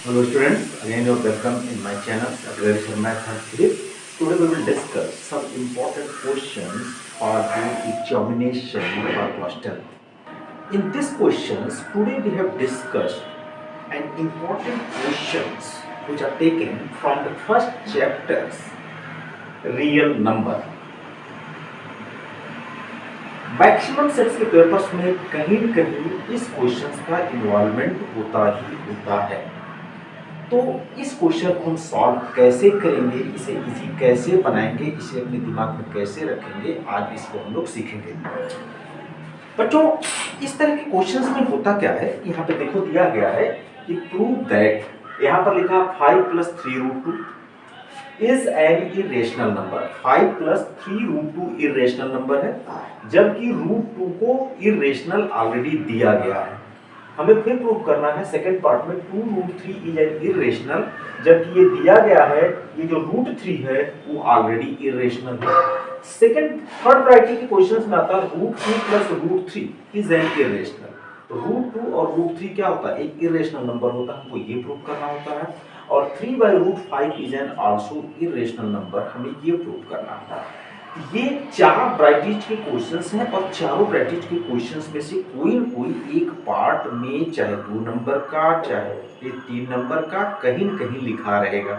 Hello students, again you're welcome in my channel Agriculture Math and Physics. Today we will discuss some important questions for the examination for class 10th. In these questions, today we have discussed an important questions which are taken from the first chapters, real number. Maximum sets के papers में कहीं न कहीं इस questions का involvement होता ही होता है। तो इस क्वेश्चन को हम सॉल्व कैसे करेंगे, इसे इजी कैसे बनाएंगे, इसे अपने दिमाग में कैसे रखेंगे, आज इसको हम लोग सीखेंगे। बच्चों, इस तरह के क्वेश्चंस में होता क्या है, यहाँ पे देखो दिया गया है कि प्रूव दैट, यहाँ पर लिखा 5 + 3√2 is an irrational number. 5 + 3√2 irrational number है, जबकि √2 को इरेशनल ऑलरेडी दिया गया है। हमें फिर प्रूव करना है सेकंड पार्ट में 2√3 इज एन इरेशनल, जबकि ये दिया गया है ये जो √3 है वो ऑलरेडी इरेशनल है। थर्ड वैरायटी के क्वेश्चंस में आता है √2 + √3 इज एन इरेशनल। तो √2 और √3 क्या होता है, एक इरेशनल नंबर होता है, हमको ये प्रूव करना होता है। और 3/√5 is N also irrational number, हमें ये प्रूव करना होता है। ये चार ब्राइटिज के क्वेश्चंस हैं और चारों ब्राइटिज के क्वेश्चंस में से कोई न कोई एक पार्ट में चाहे 2 नंबर का चाहे 3 नंबर का कहीं न कहीं लिखा रहेगा।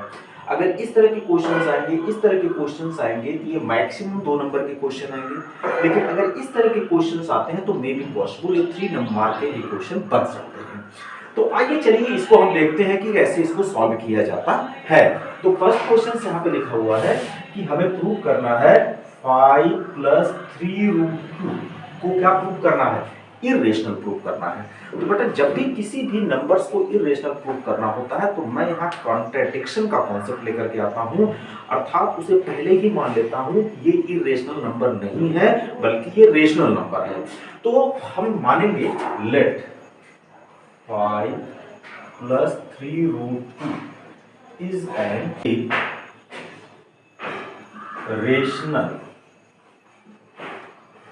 अगर इस तरह के क्वेश्चंस आएंगे, इस तरह के क्वेश्चंस आएंगे तो ये मैक्सिमम 2 नंबर के क्वेश्चन आएंगे। लेकिन अगर इस तरह के क्वेश्चंस आते हैं तो मे बी पॉसिबल ये 3 नंबर के भी क्वेश्चन बन सकते हैं। तो आइए चलिए इसको हम देखते हैं कि कैसे इसको सॉल्व किया जाता है। तो फर्स्ट क्वेश्चन यहाँ पे लिखा हुआ है कि हमें प्रूव करना है 5 + 3√2 को क्या प्रूव करना है, इरेशनल प्रूव करना है। तो बेटा जब भी किसी भी नंबर्स को इरेशनल प्रूव करना होता है तो मैं यहाँ कॉन्ट्रडिक्शन का कॉन्सेप्ट लेकर के आता हूँ, अर्थात उसे पहले ही मान लेता हूँ ये इरेशनल नंबर नहीं है बल्कि ये रेशनल नंबर है। तो हम मानेंगे let 5 + 3√2 is an rational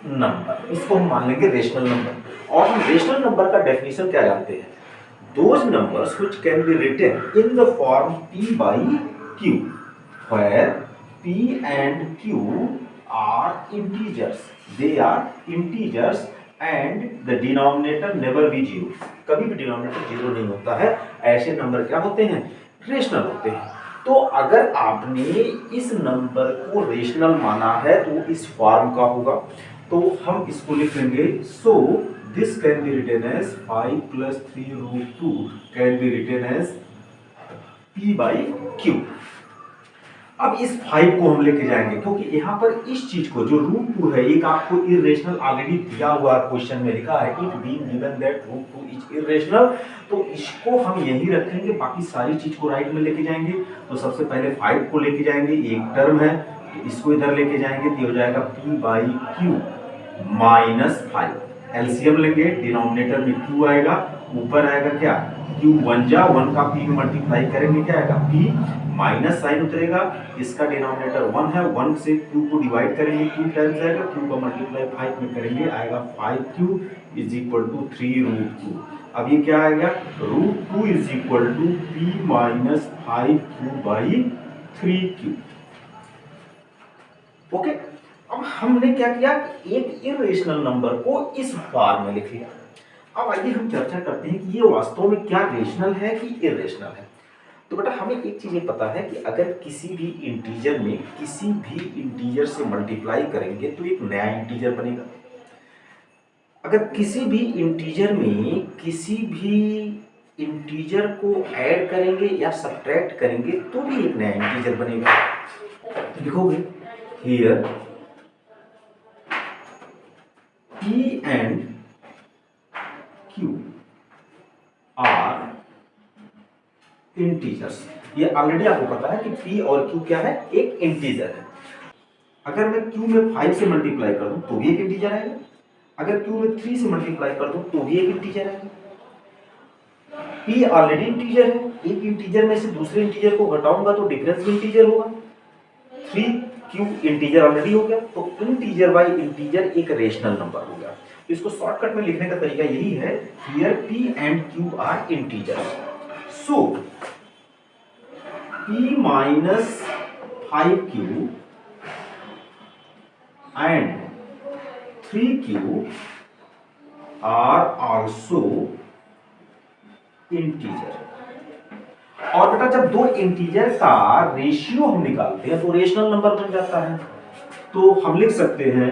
number, इसको हम मान लेंगे रेशनल नंबर। और हम रेशनल नंबर का डेफिनेशन क्या जानते हैं, those numbers which can be written in the form p/q where p and q are integers, they are integers and the denominator never be 0, कभी भी डिनोमिनेटर 0 नहीं होता है, ऐसे नंबर क्या होते हैं, रेशनल होते हैं। तो अगर आपने इस नंबर को रेशनल माना है तो इस फॉर्म का होगा, तो हम इसको लिख लेंगे so this can be written as 5 + 3√2 can be written as p/q। अब इस 5 को हम लेके जाएंगे क्योंकि यहाँ पर इस चीज को जो √2 है, एक आपको इरेशनल ऑलरेडी दिया हुआ क्वेश्चन में लिखा है it being given that √2 is irrational, तो इसको हम यही रखेंगे, बाकी सारी चीज को राइट में लेके जाएंगे। तो सबसे पहले 5 को लेके जाएंगे, एक टर्म है तो इसको इधर लेके जाएंगे तो हो जाएगा p/q - 5, एलसीएम लेंगे, डिनोमिनेटर में q आएगा, ऊपर आएगा क्या q 1 जा 1 का p में मल्टीप्लाई करेंगे क्या आएगा p, माइनस साइन उतरेगा, इसका डिनोमिनेटर 1 है, 1 से q को डिवाइड करेंगे, q टाइम्स आएगा, q का मल्टीप्लाई 5 में करेंगे आएगा 5q = 3√2। अब ये क्या आएगा, √2 = p - 5q/3q। ओके, अब हमने क्या किया, एक इरेशनल नंबर को इस फॉर्म में लिख लिया। अब आइए हम चर्चा करते हैं कि ये वास्तव में क्या रेशनल है कि इरेशनल है। तो बेटा हमें एक चीज ये पता है कि अगर किसी भी इंटीजर में किसी भी इंटीजर से मल्टीप्लाई करेंगे तो एक नया इंटीजर बनेगा। अगर किसी भी इंटीजर में किसी भी इंटीजर को ऐड करेंगे या सब्ट्रैक्ट करेंगे तो भी एक नया इंटीजर बनेगा। लिखोगे here p and q are integers. ये ऑलरेडी आपको पता है कि p और q क्या है, एक इंटीजर है। अगर मैं q में 5 से मल्टीप्लाई कर दूं तो भी एक इंटीजर आएगा, अगर q में 3 से मल्टीप्लाई कर दूं तो भी एक इंटीजर आएगा। p ऑलरेडी इंटीजर है, एक इंटीजर में से दूसरे इंटीजर को घटाऊंगा तो डिफरेंस भी इंटीजर होगा। 3q इंटीजर ऑलरेडी हो गया, तो इंटीजर बाय इंटीजर एक रेशनल नंबर हो गया। इसको शॉर्टकट में लिखने का तरीका यही है, here p and q are integers, so p minus 5q and 3q are also integer. और बेटा जब दो इंटीजर का रेशियो हम निकालते हैं तो रेशनल नंबर बन जाता है। तो हम लिख सकते हैं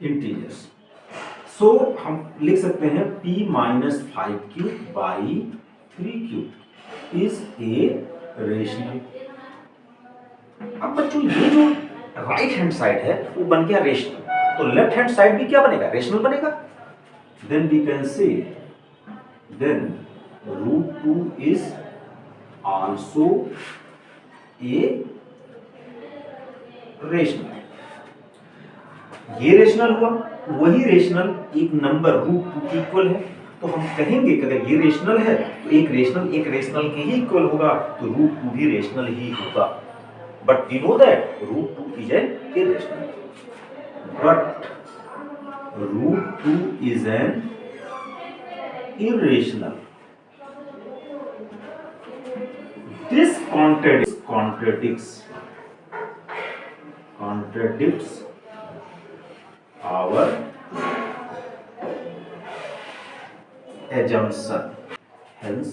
इंटीजर्स। सो हम लिख सकते हैं p minus 5q by 3q is a rational. अब बच्चों ये जो राइट हैंड साइड है वो बन गया रेशनल, तो लेफ्ट हैंड साइड भी क्या बनेगा, रेशनल बनेगा। Then we can say then √2 is also a rational. ये रेशनल हुआ, वही रेशनल एक नंबर √2 की इक्वल है, तो हम कहेंगे कि अगर ये रेशनल है तो एक रेशनल के ही इक्वल होगा, तो √2 भी रेशनल ही होगा। But we know that √2 is an irrational, but √2 is an irrational. This contradicts our assumption. Hence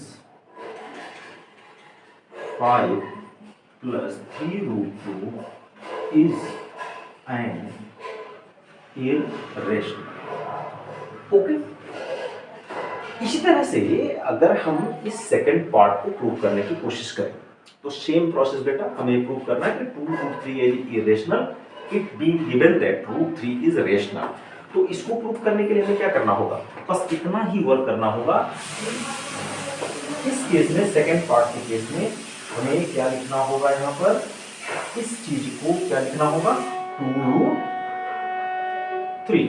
5 plus 3√2 is an irrational. Okay. इसी तरह से अगर हम इस सेकंड पार्ट को प्रूव करने की कोशिश करें तो सेम प्रोसेस बेटा, हमें प्रूव करना है कि 2√3 is irrational, it being given that √3 is rational. तो इसको प्रूव करने के लिए हमें क्या करना होगा, बस इतना ही वर्क करना होगा। इस केस में, सेकंड पार्ट के केस में हमें क्या लिखना होगा, यहाँ पर इस चीज को क्या लिखना होगा, 2√3।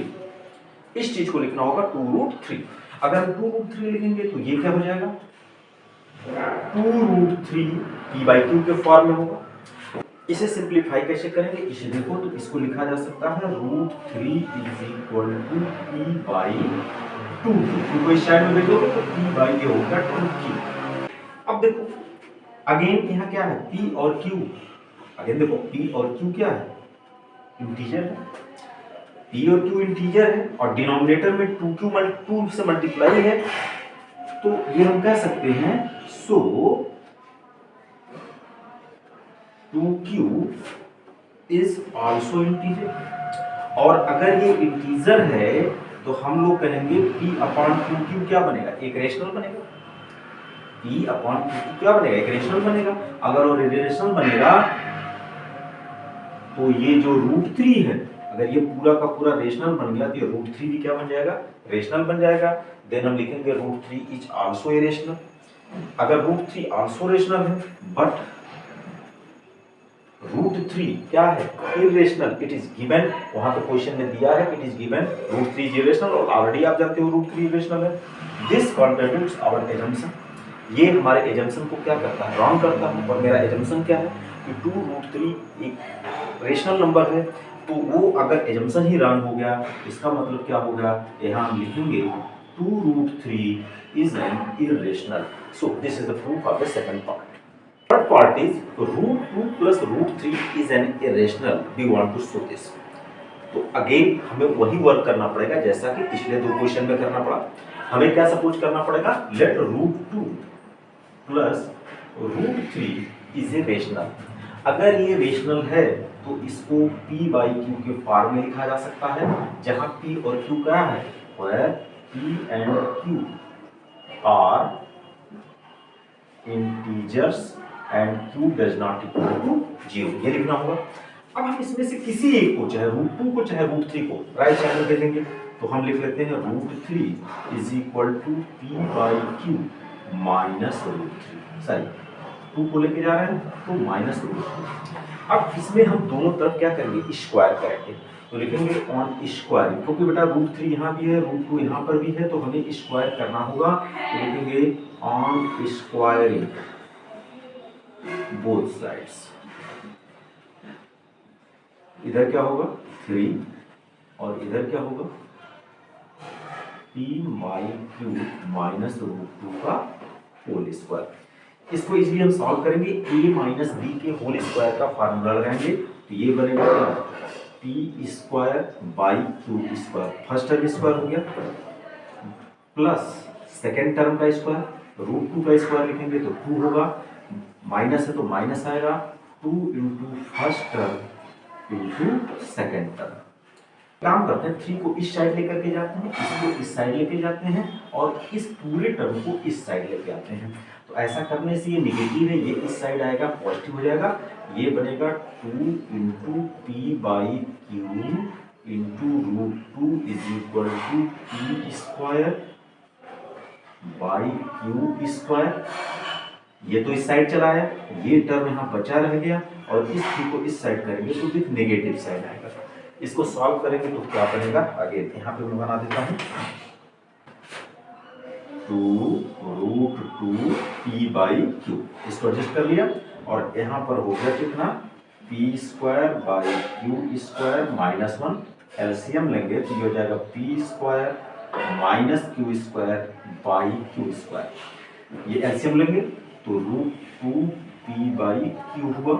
इस चीज को लिखना होगा 2√3। अगर हम 2√3 लिखेंगे तो ये क्या हो जाएगा, 2√3 p/q के फॉर्म में होगा। इसे सिंप्लीफाई कैसे करेंगे, इसे देखो तो इसको लिखा जा सकता है √3 = p/2। तो इस साइड में देखोगे तो p/a होगा 2q। अब देखो अगेन यहाँ क्या है, p और q। अगेन देखो p और q क्या है, इंटीजर है। p और q इंटीजर है और डिनोमिनेटर में 2 से मल्टीप्लाई है, तो ये हम कह सकते हैं सो 2q इज आल्सो इंटीजर। और अगर ये इंटीजर है तो हम लोग कहेंगे p/2q क्या बनेगा, एक रेशनल बनेगा। p/2q क्या बनेगा, एक रेशनल बनेगा। अगर वो रेशनल बनेगा तो ये जो √3 है, अगर ये पूरा का पूरा रेशनल बन गया तो ये √3 भी क्या बन जाएगा, रेशनल बन जाएगा। देन हम लिखेंगे √3 इज आल्सो इरेशनल। अगर √3 आल्सो रेशनल है बट √3 क्या है, इरेशनल, इट इज गिवन। वहां पे क्वेश्चन में दिया है it is given √3 is irrational, और ऑलरेडी आप जानते हो √3 इरेशनल है। This contradicts our assumption. ये हमारे एजम्पशन को क्या करता है, रॉन्ग करता है। और मेरा एजम्पशन क्या है कि 2√3 एक रेशनल नंबर है, तो वो अगर एजम्पशन ही रॉन्ग हो गया, इसका मतलब क्या होगा, यहाँ हम लिखेंगे 2√3 is an irrational. So this is the proof of the second part. Third part is √2 plus √3 is an irrational. We want to show this. तो अगेन हमें वही वर्क करना पड़ेगा जैसा कि पिछले दो क्वेश्चन में करना पड़ा। हमें क्या सपोज करना पड़ेगा, late √2 plus √3 is a rational। अगर ये रेशनल है तो इसको p/q के फॉर्म में लिखा जा सकता है, जहां p और q क्या है, where p and q are integers and q does not equal to 0, ये लिखना होगा। अब हम इसमें से किसी एक को, चाहे √2 को चाहे √3 को राइट साइड में दे देंगे, तो हम लिख लेते हैं √3 = p/q माइनस √3। सॉरी 2 को लेके जा रहे हैं तो माइनस √3। अब इसमें हम दोनों तरफ क्या करेंगे, स्क्वायर करेंगे, तो लिखेंगे ऑन स्क्वायरिंग, क्योंकि बेटा √3 यहाँ भी है, √2 यहाँ पर भी है, तो हमें स्क्वायर करना होगा। तो लिखेंगे ऑन स्क्वायरिंग बोथ साइड्स। इधर क्या होगा 3 और इधर क्या होगा p by q minus root two का होल स्क्वायर। इसको इजीली हम सॉल्व करेंगे, ए माइनस बी के होल स्क्वायर का फार्मूला लगाएंगे तो ये बनेगा क्या, p square by q square, first term square हो गया प्लस सेकेंड टर्म का स्क्वायर, रूट टू का स्क्वायर लिखेंगे तो 2 होगा, माइनस है तो माइनस आएगा, 2 into first term into second term. काम करते हैं, 3 को इस साइड लेकर के जाते हैं, इसको इस साइड लेके जाते हैं और इस पूरे टर्म को इस साइड लेके आते हैं। तो ऐसा करने से ये निगेटिव है, ये इस साइड आएगा पॉजिटिव हो जाएगा, ये बनेगा 2 into p by q into root two is equal to p square by q square. ये तो इस साइड चला है, ये टर्म यहाँ बचा रह गया और इस थ्री को इस साइड करेंगे तो विथ नेगेटिव साइड आएगा। इसको सॉल्व करेंगे तो क्या बनेगा, आगे यहाँ पे मैं बना देता हूँ 2 root two p by q, इसको एडजस्ट कर लिया और यहाँ पर हो गया कितना, p square by q square minus 1, LCM लेंगे तो ये हो जाएगा p square minus q square by q square, ये एलसीएम लेंगे तो रूट 2 पी बाई क्यू हुआ।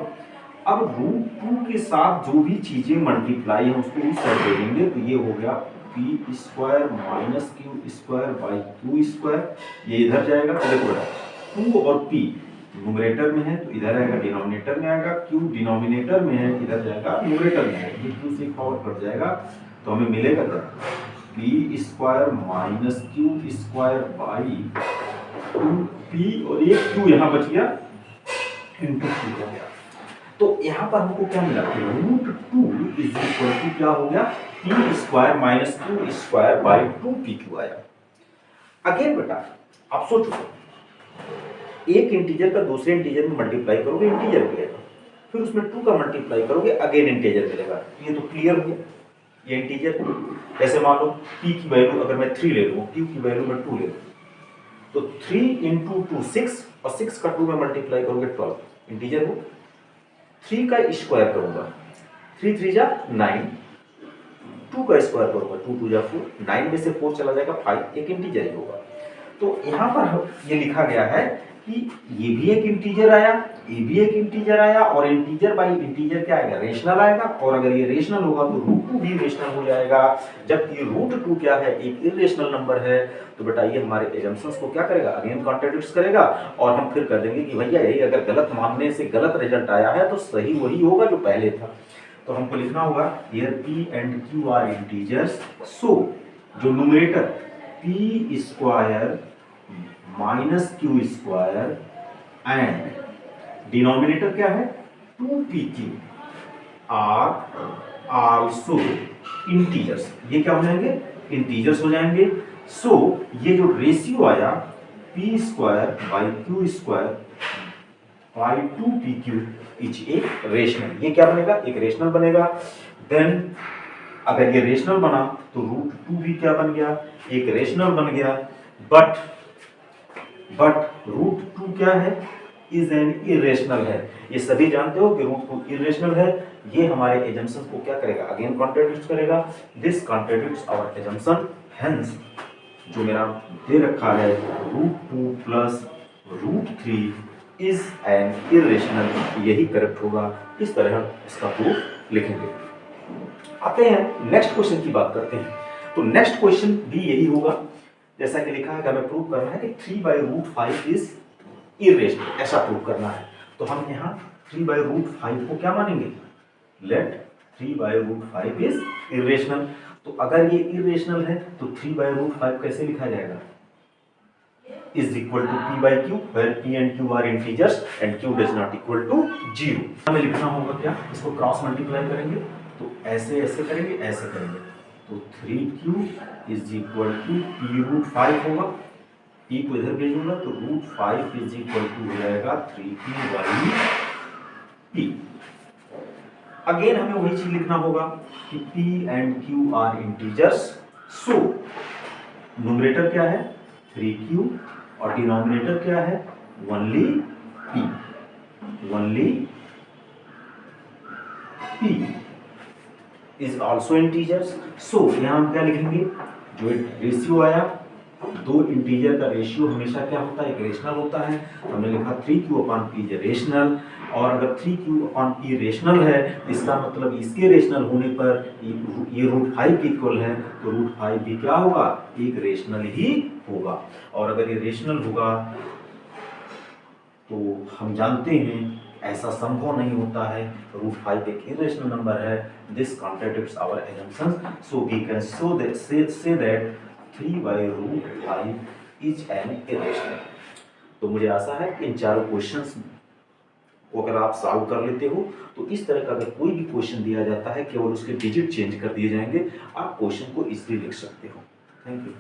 अब रूट 2 के साथ जो भी चीजें मल्टीप्लाई है उसको इस साइड दे देंगे तो ये हो गया P square minus q square by q square, ये इधर जाएगा तो देखो बेटा 2 और p न्यूमरेटर में है तो इधर आएगा डिनोमिनेटर में आएगा, q डिनोमिनेटर में है इधर जाएगा न्यूमरेटर में आएगा, ये q से फॉरवर्ड कर जाएगा तो हमें मिलेगा क्या, p square minus q square by 2p और ये q यहाँ बच गया इंटू q हो गया। तो यहाँ पर हमको क्या मिला, रूट 2 इज इक्वल टू क्या हो गया, P square minus q square by 2pq आया। अगेन बेटा आप सोचो, एक इंटीजर का दूसरे इंटीजर में मल्टीप्लाई करोगे इंटीजर मिलेगा, फिर उसमें 2 का मल्टीप्लाई करोगे अगेन इंटीजर मिलेगा, ये तो क्लियर हो गया, ये इंटीजर। ऐसे मान लो p की वैल्यू अगर मैं 3 ले लूँ, q की वैल्यू मैं 2 ले लूँ तो 3 इंटू 2 6 और 6 का 2 में मल्टीप्लाई करोगे 12, इंटीजर हो। 3 का स्क्वायर करूंगा, 3 3 जा 9, 2 का स्क्वायर करूंगा 2 2 जा 4, 9 में से 4 चला जाएगा 5, एक इंटीजर ही होगा। तो यहाँ पर ये लिखा गया है कि ये भी एक इंटीजर आया, ये भी एक इंटीजर आया और इंटीजर बाई इंटीजर क्या आएगा, रेशनल आएगा, और अगर ये रेशनल होगा तो रूट 2 भी रेशनल हो जाएगा, जबकि रूट 2 क्या है, एक इरेशनल नंबर है। तो बेटा ये हमारे एजम्पशंस को क्या करेगा, अगेन कॉन्ट्रडिक्ट्स करेगा और हम फिर कर देंगे कि भैया यही अगर गलत मानने से गलत रिजल्ट आया है तो सही वही होगा जो पहले था। तो हमको लिखना होगा here p and q are integers, so जो numerator p square minus q square and denominator क्या है 2pq आर आल्सो इंटीजर्स, ये क्या हो जाएंगे, इंटीजर्स हो जाएंगे। सो ये जो रेशियो आया p square by q square by 2pq is a rational, ये क्या बनेगा, एक रेशनल बनेगा। देन अगर ये रेशनल बना तो रूट 2 भी क्या बन गया, एक रेशनल बन गया। बट रूट 2 क्या है, इज एन इरेशनल है, ये सभी जानते हो कि रूट 2 इरेशनल है। ये हमारे एजम्पशन को क्या करेगा, अगेन कॉन्ट्रडिक्ट करेगा, this contradicts our assumption, hence जो मेरा दे रखा है root 2 plus root 3 is an irrational, यही करेक्ट होगा। इस तरह इसका प्रूफ लिखेंगे। आते हैं नेक्स्ट क्वेश्चन की बात करते हैं। तो नेक्स्ट क्वेश्चन भी यही होगा, जैसा कि लिखा है कि हमें प्रूव करना है कि 3/√5 इज इरेशनल, ऐसा प्रूव करना है। तो हम यहाँ 3/√5 को क्या मानेंगे, लेट 3/√5 इज इरेशनल। तो अगर ये इरेशनल है तो 3/√5 कैसे लिखा जाएगा, is equal to p by q, where p and q are integers and q does not equal to 0। हमें लिखना होगा क्या, इसको क्रॉस मल्टीप्लाई करेंगे तो ऐसे ऐसे करेंगे, ऐसे करेंगे तो 3q is equal to p√5 होगा, p को इधर भेजूंगा तो √5 इज इक्वल टू हो जाएगा 3p बाई p। अगेन हमें वही चीज लिखना होगा कि p and q are integers, so numerator क्या है 3q और डिनोमिनेटर क्या है only p is also integers. So यहाँ हम क्या लिखेंगे, जो रेशियो आया, दो इंटीजर का रेशियो हमेशा क्या होता है, एक रेशनल होता है। हमने लिखा 3q/p इज रेशनल, और अगर 3q/p रेशनल है तो इसका मतलब इसके रेशनल होने पर ये √5 के इक्वल है, तो √5 भी क्या होगा, एक रेशनल ही होगा। और अगर ये रेशनल होगा तो हम जानते हैं ऐसा संभव नहीं होता है, √5 एक इरेशनल नंबर है। This contradicts our assumptions, so we can say that 3/√5 is an irrational. तो मुझे आशा है कि इन चारों क्वेश्चंस को अगर आप सॉल्व कर लेते हो तो इस तरह का अगर कोई भी क्वेश्चन दिया जाता है केवल उसके डिजिट चेंज कर दिए जाएंगे, आप क्वेश्चन को इजीली लिख सकते हो। Thank you.